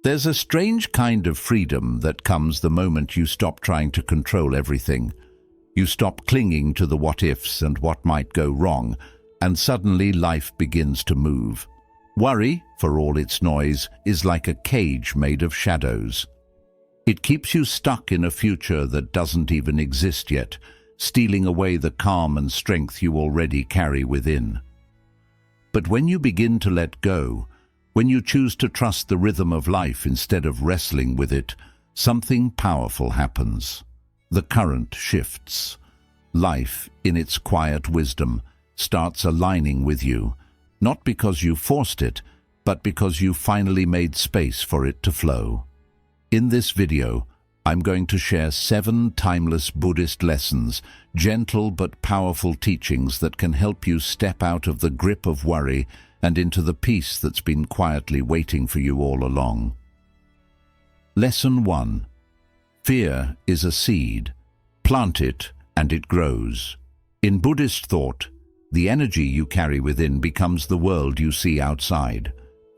There's a strange kind of freedom that comes the moment you stop trying to control everything. You stop clinging to the what-ifs and what might go wrong, and suddenly life begins to move. Worry, for all its noise, is like a cage made of shadows. It keeps you stuck in a future that doesn't even exist yet, stealing away the calm and strength you already carry within. But when you begin to let go, when you choose to trust the rhythm of life instead of wrestling with it, something powerful happens. The current shifts. Life, in its quiet wisdom, starts aligning with you, not because you forced it, but because you finally made space for it to flow. In this video, I'm going to share 7 timeless Buddhist lessons, gentle but powerful teachings that can help you step out of the grip of worry and into the peace that's been quietly waiting for you all along. Lesson 1. Fear is a seed. Plant it and it grows. In Buddhist thought, the energy you carry within becomes the world you see outside.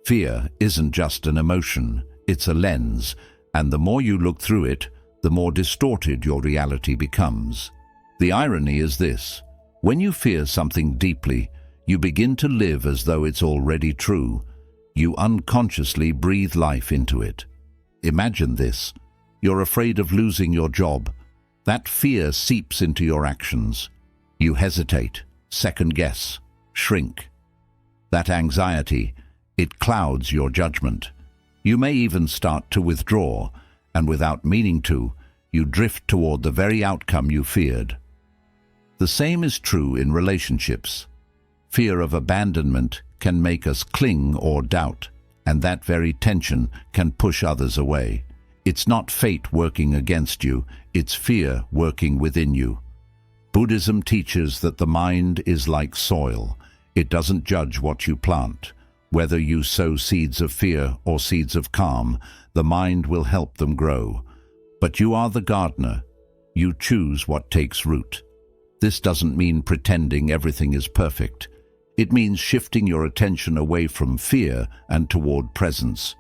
Fear isn't just an emotion, it's a lens, and the more you look through it, the more distorted your reality becomes. The irony is this: when you fear something deeply, you begin to live as though it's already true. You unconsciously breathe life into it. Imagine this. You're afraid of losing your job. That fear seeps into your actions. You hesitate, second-guess, shrink. That anxiety, it clouds your judgment. You may even start to withdraw, and without meaning to, you drift toward the very outcome you feared. The same is true in relationships. Fear of abandonment can make us cling or doubt, and that very tension can push others away. It's not fate working against you, it's fear working within you. Buddhism teaches that the mind is like soil. It doesn't judge what you plant. Whether you sow seeds of fear or seeds of calm, the mind will help them grow. But you are the gardener. You choose what takes root. This doesn't mean pretending everything is perfect. It means shifting your attention away from fear and toward presence.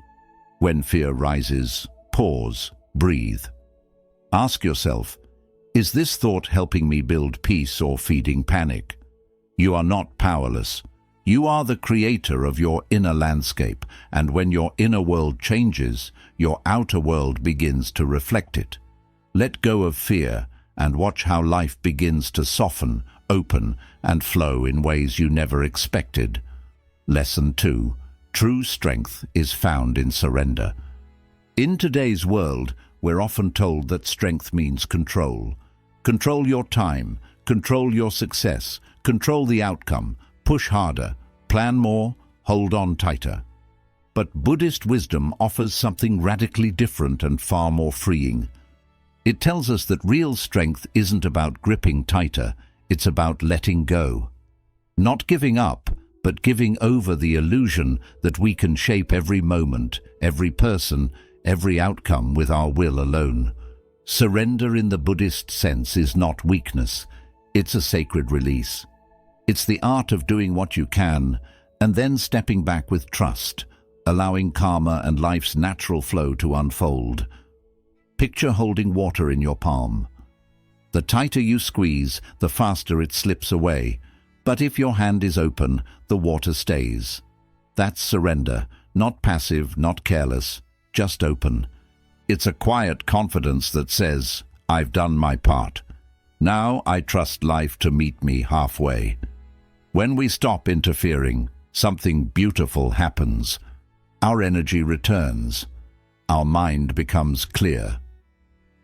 When fear rises, pause, breathe. Ask yourself, is this thought helping me build peace or feeding panic? You are not powerless. You are the creator of your inner landscape, and when your inner world changes, your outer world begins to reflect it. Let go of fear and watch how life begins to soften, open, and flow in ways you never expected. Lesson 2. True strength is found in surrender. In today's world, we're often told that strength means control. Control your time, control your success, control the outcome, push harder, plan more, hold on tighter. But Buddhist wisdom offers something radically different and far more freeing. It tells us that real strength isn't about gripping tighter, it's about letting go. Not giving up, but giving over the illusion that we can shape every moment, every person, every outcome with our will alone. Surrender in the Buddhist sense is not weakness, it's a sacred release. It's the art of doing what you can, and then stepping back with trust, allowing karma and life's natural flow to unfold. Picture holding water in your palm. The tighter you squeeze, the faster it slips away. But if your hand is open, the water stays. That's surrender, not passive, not careless, just open. It's a quiet confidence that says, I've done my part. Now I trust life to meet me halfway. When we stop interfering, something beautiful happens. Our energy returns. Our mind becomes clear.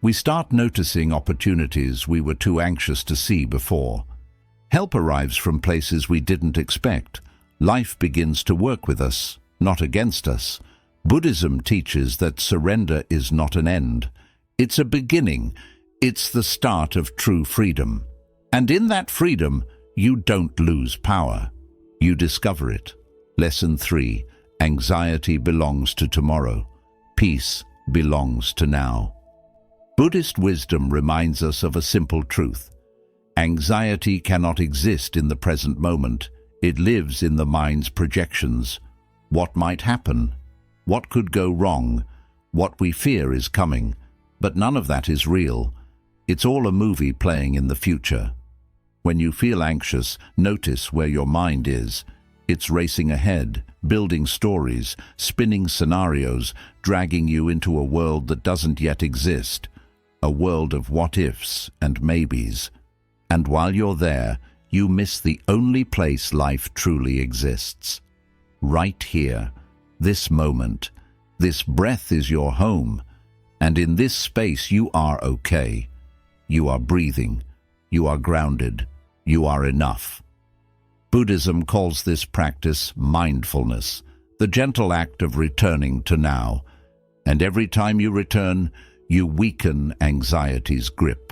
We start noticing opportunities we were too anxious to see before. Help arrives from places we didn't expect. Life begins to work with us, not against us. Buddhism teaches that surrender is not an end. It's a beginning. It's the start of true freedom. And in that freedom, you don't lose power. You discover it. Lesson 3. Anxiety belongs to tomorrow. Peace belongs to now. Buddhist wisdom reminds us of a simple truth. Anxiety cannot exist in the present moment. It lives in the mind's projections. What might happen? what could go wrong, what we fear is coming, but none of that is real. It's all a movie playing in the future. When you feel anxious, notice where your mind is. It's racing ahead, building stories, spinning scenarios, dragging you into a world that doesn't yet exist, a world of what-ifs and maybes. And while you're there, you miss the only place life truly exists. Right here, this moment, this breath is your home, and in this space you are okay. You are breathing, you are grounded, you are enough. Buddhism calls this practice mindfulness, the gentle act of returning to now. And every time you return, you weaken anxiety's grip.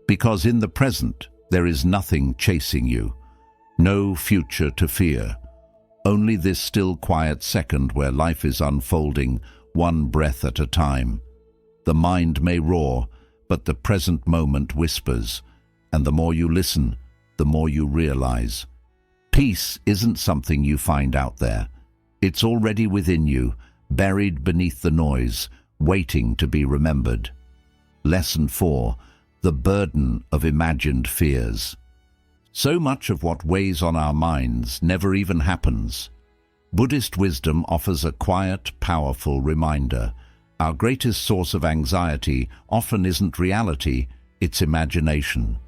Because in the present, there is nothing chasing you, no future to fear, only this still quiet second where life is unfolding, one breath at a time. The mind may roar, but the present moment whispers, and the more you listen, the more you realize. Peace isn't something you find out there. It's already within you, buried beneath the noise, waiting to be remembered. Lesson 4. The burden of imagined fears. So much of what weighs on our minds never even happens. Buddhist wisdom offers a quiet, powerful reminder. Our greatest source of anxiety often isn't reality, it's imagination.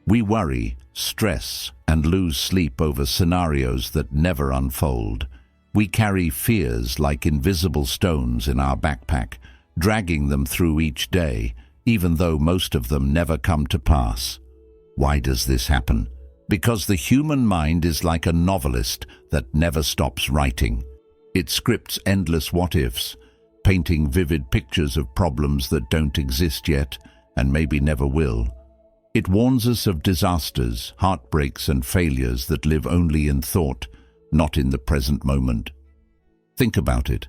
We worry, stress, and lose sleep over scenarios that never unfold. We carry fears like invisible stones in our backpack, dragging them through each day, even though most of them never come to pass. Why does this happen? Because the human mind is like a novelist that never stops writing. It scripts endless what-ifs, painting vivid pictures of problems that don't exist yet and maybe never will. It warns us of disasters, heartbreaks, and failures that live only in thought, not in the present moment. Think about it.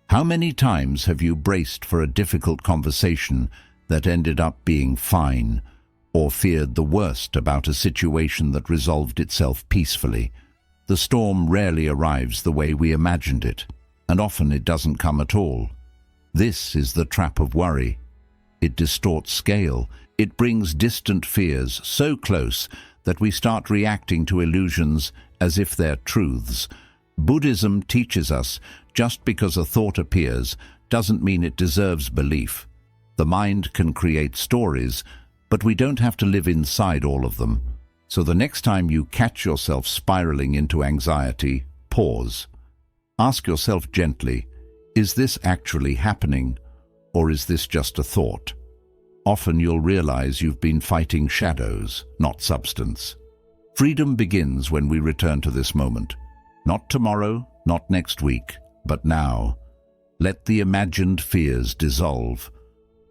How many times have you braced for a difficult conversation that ended up being fine, or feared the worst about a situation that resolved itself peacefully? The storm rarely arrives the way we imagined it, and often it doesn't come at all. This is the trap of worry. It distorts scale. It brings distant fears so close that we start reacting to illusions as if they're truths. Buddhism teaches us just because a thought appears doesn't mean it deserves belief. The mind can create stories, but we don't have to live inside all of them. So the next time you catch yourself spiraling into anxiety, pause. Ask yourself gently, is this actually happening, or is this just a thought? Often you'll realize you've been fighting shadows, not substance. Freedom begins when we return to this moment. Not tomorrow, not next week, but now. Let the imagined fears dissolve.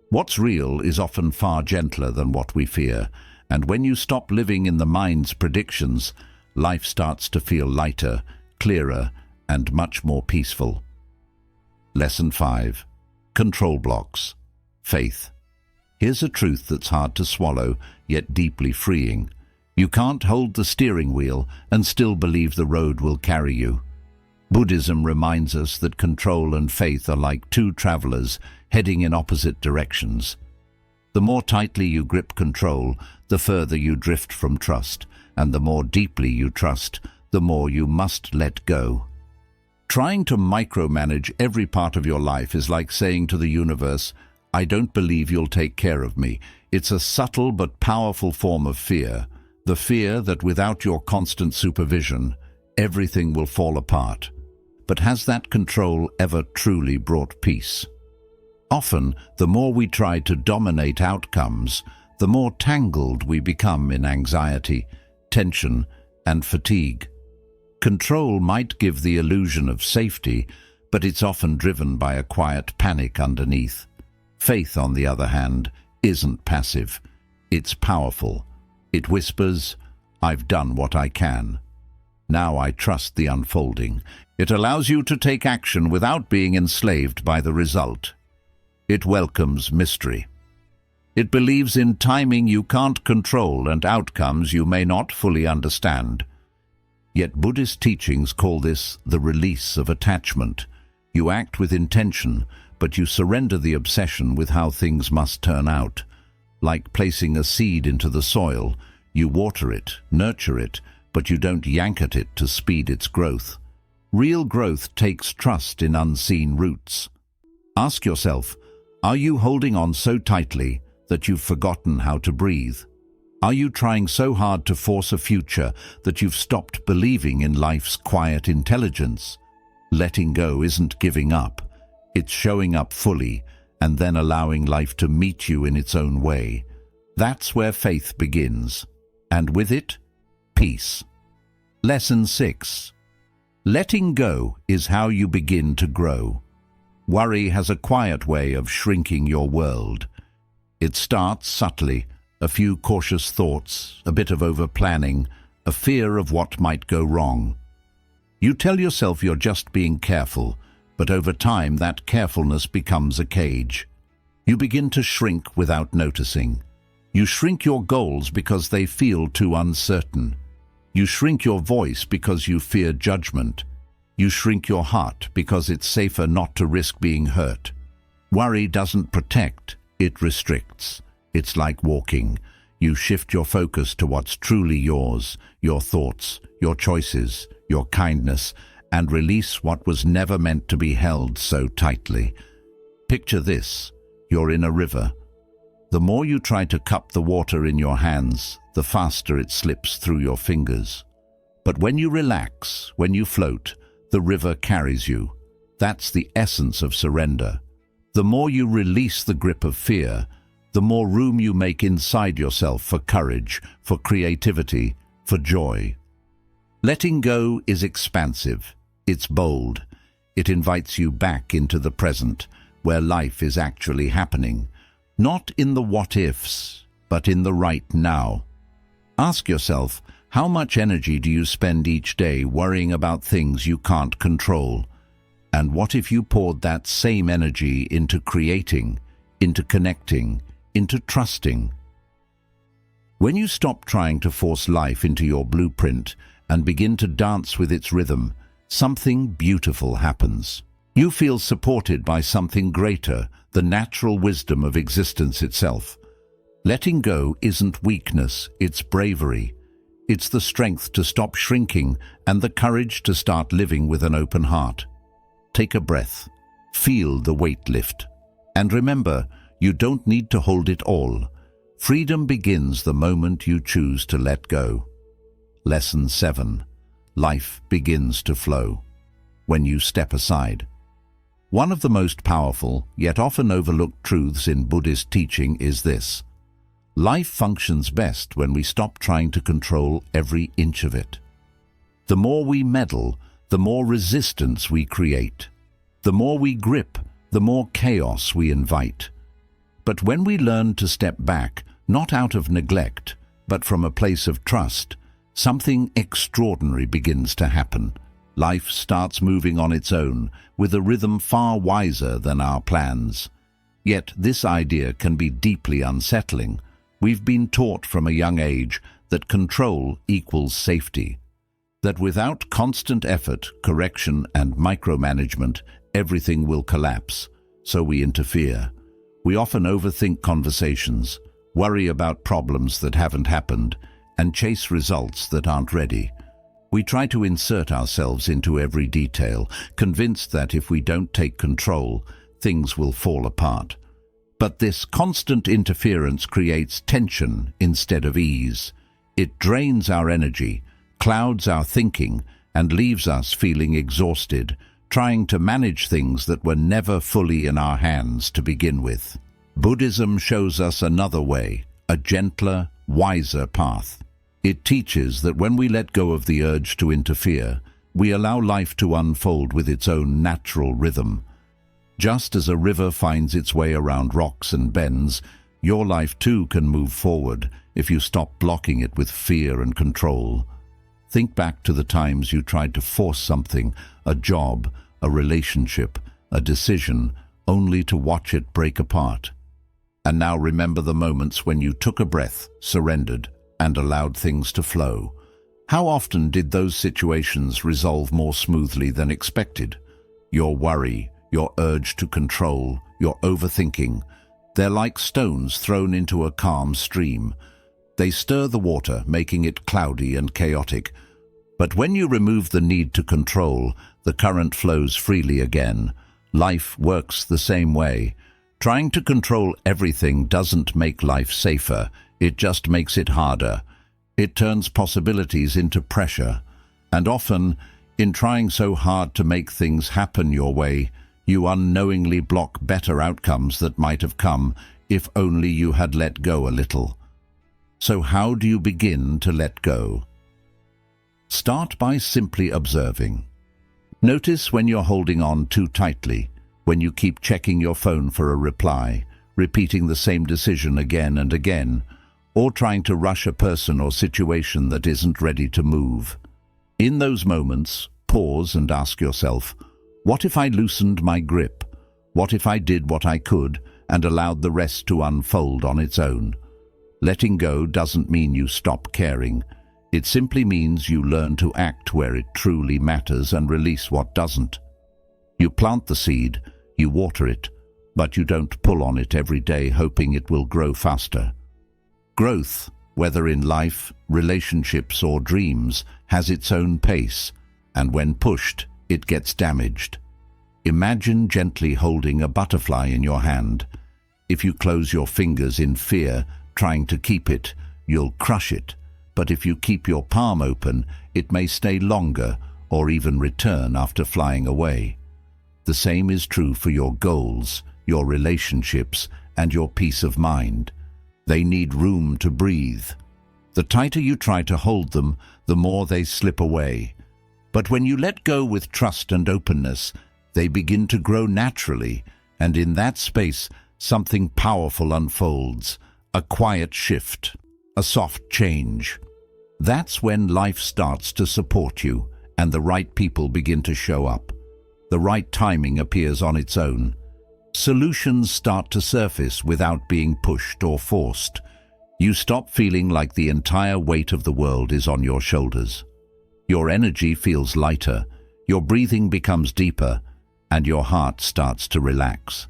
What's real is often far gentler than what we fear, and when you stop living in the mind's predictions, life starts to feel lighter, clearer, and much more peaceful. Lesson 5. Control blocks. Faith. Here's a truth that's hard to swallow, yet deeply freeing. You can't hold the steering wheel and still believe the road will carry you. Buddhism reminds us that control and faith are like two travelers heading in opposite directions. The more tightly you grip control, the further you drift from trust, and the more deeply you trust, the more you must let go. Trying to micromanage every part of your life is like saying to the universe, I don't believe you'll take care of me. It's a subtle but powerful form of fear, the fear that without your constant supervision, everything will fall apart. But has that control ever truly brought peace? Often, the more we try to dominate outcomes, the more tangled we become in anxiety, tension, and fatigue. Control might give the illusion of safety, but it's often driven by a quiet panic underneath. Faith, on the other hand, isn't passive. It's powerful. It whispers, I've done what I can. Now I trust the unfolding. It allows you to take action without being enslaved by the result. It welcomes mystery. It believes in timing you can't control and outcomes you may not fully understand. Yet Buddhist teachings call this the release of attachment. You act with intention, but you surrender the obsession with how things must turn out. Like placing a seed into the soil, you water it, nurture it, but you don't yank at it to speed its growth. Real growth takes trust in unseen roots. Ask yourself, are you holding on so tightly that you've forgotten how to breathe? Are you trying so hard to force a future that you've stopped believing in life's quiet intelligence? Letting go isn't giving up. It's showing up fully and then allowing life to meet you in its own way. That's where faith begins. And with it, peace. Lesson 6. Letting go is how you begin to grow. Worry has a quiet way of shrinking your world. It starts subtly, a few cautious thoughts, a bit of over-planning, a fear of what might go wrong. You tell yourself you're just being careful, but over time that carefulness becomes a cage. You begin to shrink without noticing. You shrink your goals because they feel too uncertain. You shrink your voice because you fear judgment. You shrink your heart because it's safer not to risk being hurt. Worry doesn't protect, it restricts. It's like walking. You shift your focus to what's truly yours, your thoughts, your choices, your kindness, and release what was never meant to be held so tightly. Picture this: you're in a river. The more you try to cup the water in your hands, the faster it slips through your fingers. But when you relax, when you float, the river carries you. That's the essence of surrender. The more you release the grip of fear, the more room you make inside yourself for courage, for creativity, for joy. Letting go is expansive. It's bold. It invites you back into the present, where life is actually happening. Not in the what-ifs, but in the right now. Ask yourself, how much energy do you spend each day worrying about things you can't control? And what if you poured that same energy into creating, into connecting, into trusting? When you stop trying to force life into your blueprint and begin to dance with its rhythm, something beautiful happens. You feel supported by something greater, the natural wisdom of existence itself. Letting go isn't weakness, it's bravery. It's the strength to stop shrinking and the courage to start living with an open heart. Take a breath. Feel the weight lift. And remember, you don't need to hold it all. Freedom begins the moment you choose to let go. Lesson 7. Life begins to flow when you step aside. One of the most powerful, yet often overlooked truths in Buddhist teaching is this: life functions best when we stop trying to control every inch of it. The more we meddle, the more resistance we create. The more we grip, the more chaos we invite. But when we learn to step back, not out of neglect, but from a place of trust, something extraordinary begins to happen. Life starts moving on its own, with a rhythm far wiser than our plans. Yet this idea can be deeply unsettling. We've been taught from a young age that control equals safety, that without constant effort, correction, and micromanagement, everything will collapse, so we interfere. We often overthink conversations, worry about problems that haven't happened, and chase results that aren't ready. We try to insert ourselves into every detail, convinced that if we don't take control, things will fall apart. But this constant interference creates tension instead of ease. It drains our energy, clouds our thinking, and leaves us feeling exhausted, trying to manage things that were never fully in our hands to begin with. Buddhism shows us another way, a gentler, wiser path. It teaches that when we let go of the urge to interfere, we allow life to unfold with its own natural rhythm. Just as a river finds its way around rocks and bends, your life too can move forward if you stop blocking it with fear and control. Think back to the times you tried to force something, a job, a relationship, a decision, only to watch it break apart. And now remember the moments when you took a breath, surrendered, and allowed things to flow. How often did those situations resolve more smoothly than expected? your worry, your urge to control, your overthinking. They're like stones thrown into a calm stream. They stir the water, making it cloudy and chaotic. But when you remove the need to control, the current flows freely again. Life works the same way. Trying to control everything doesn't make life safer, it just makes it harder. It turns possibilities into pressure. And often, in trying so hard to make things happen your way, you unknowingly block better outcomes that might have come if only you had let go a little. So how do you begin to let go? Start by simply observing. Notice when you're holding on too tightly, when you keep checking your phone for a reply, repeating the same decision again and again, or trying to rush a person or situation that isn't ready to move. In those moments, pause and ask yourself, what if I loosened my grip? What if I did what I could and allowed the rest to unfold on its own? Letting go doesn't mean you stop caring. It simply means you learn to act where it truly matters and release what doesn't. You plant the seed, you water it, but you don't pull on it every day hoping it will grow faster. Growth, whether in life, relationships or dreams, has its own pace, and when pushed, it gets damaged. Imagine gently holding a butterfly in your hand. If you close your fingers in fear, trying to keep it, you'll crush it. But if you keep your palm open, it may stay longer or even return after flying away. The same is true for your goals, your relationships, and your peace of mind. They need room to breathe. The tighter you try to hold them, the more they slip away. But when you let go with trust and openness, they begin to grow naturally, and in that space, something powerful unfolds, a quiet shift, a soft change. That's when life starts to support you, and the right people begin to show up. The right timing appears on its own. Solutions start to surface without being pushed or forced. You stop feeling like the entire weight of the world is on your shoulders. Your energy feels lighter, your breathing becomes deeper, and your heart starts to relax.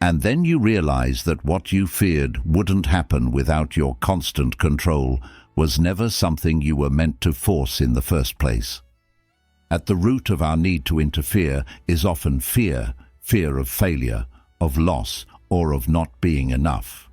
And then you realize that what you feared wouldn't happen without your constant control was never something you were meant to force in the first place. At the root of our need to interfere is often fear of failure, of loss, or of not being enough.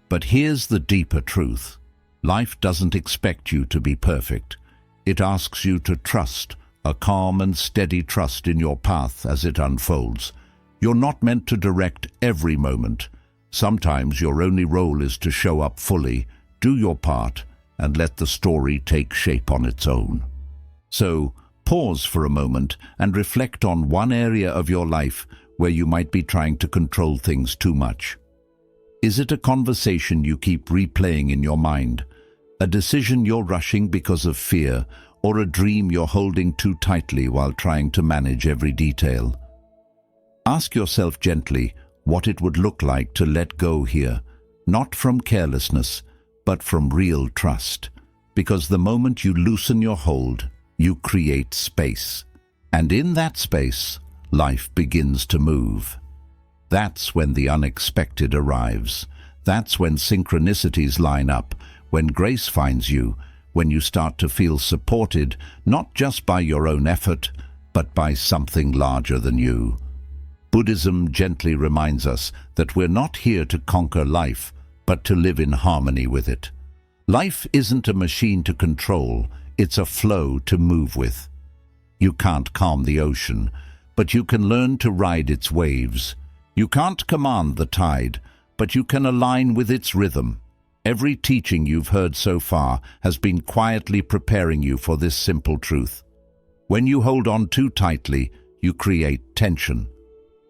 But here's the deeper truth. Life doesn't expect you to be perfect. It asks you to trust, a calm and steady trust in your path as it unfolds. You're not meant to direct every moment. Sometimes your only role is to show up fully, do your part, and let the story take shape on its own. So, pause for a moment and reflect on one area of your life where you might be trying to control things too much. Is it a conversation you keep replaying in your mind? A decision you're rushing because of fear, or a dream you're holding too tightly while trying to manage every detail? Ask yourself gently what it would look like to let go here, not from carelessness, but from real trust. Because the moment you loosen your hold, you create space. And in that space, life begins to move. That's when the unexpected arrives. That's when synchronicities line up, when grace finds you, when you start to feel supported, not just by your own effort, but by something larger than you. Buddhism gently reminds us that we're not here to conquer life, but to live in harmony with it. Life isn't a machine to control, it's a flow to move with. You can't calm the ocean, but you can learn to ride its waves. You can't command the tide, but you can align with its rhythm. Every teaching you've heard so far has been quietly preparing you for this simple truth. When you hold on too tightly, you create tension.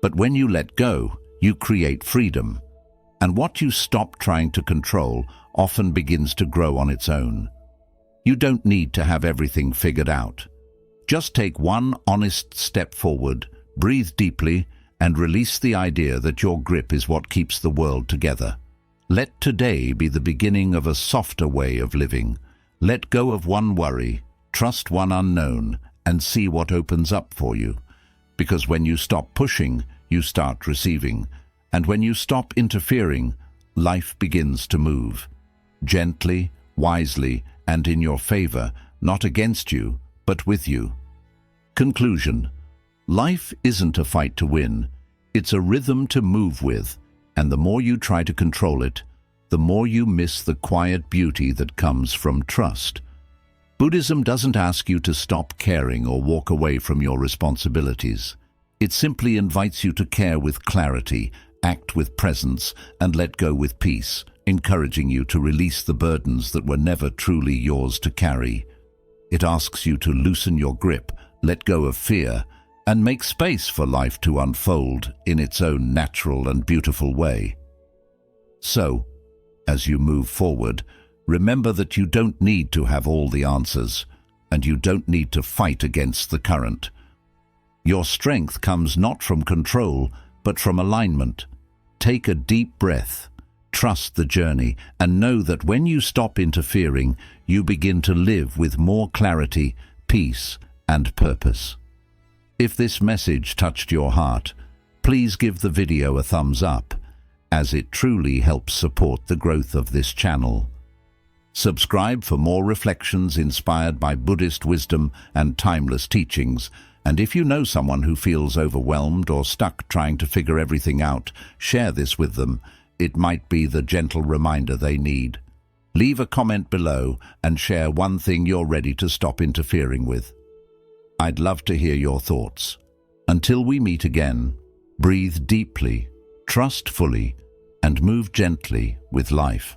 But when you let go, you create freedom. And what you stop trying to control often begins to grow on its own. You don't need to have everything figured out. Just take one honest step forward, breathe deeply, and release the idea that your grip is what keeps the world together. Let today be the beginning of a softer way of living. Let go of one worry, trust one unknown, and see what opens up for you. Because when you stop pushing, you start receiving. And when you stop interfering, life begins to move. Gently, wisely, and in your favor, not against you, but with you. Conclusion. Life isn't a fight to win. It's a rhythm to move with, and the more you try to control it, the more you miss the quiet beauty that comes from trust. Buddhism doesn't ask you to stop caring or walk away from your responsibilities. It simply invites you to care with clarity, act with presence, and let go with peace, encouraging you to release the burdens that were never truly yours to carry. It asks you to loosen your grip, let go of fear, and make space for life to unfold in its own natural and beautiful way. So, as you move forward, remember that you don't need to have all the answers, and you don't need to fight against the current. Your strength comes not from control, but from alignment. Take a deep breath, trust the journey, and know that when you stop interfering, you begin to live with more clarity, peace, and purpose. If this message touched your heart, please give the video a thumbs up, as it truly helps support the growth of this channel. Subscribe for more reflections inspired by Buddhist wisdom and timeless teachings. And if you know someone who feels overwhelmed or stuck trying to figure everything out, share this with them. It might be the gentle reminder they need. Leave a comment below and share one thing you're ready to stop interfering with. I'd love to hear your thoughts. Until we meet again, breathe deeply, trust fully, and move gently with life.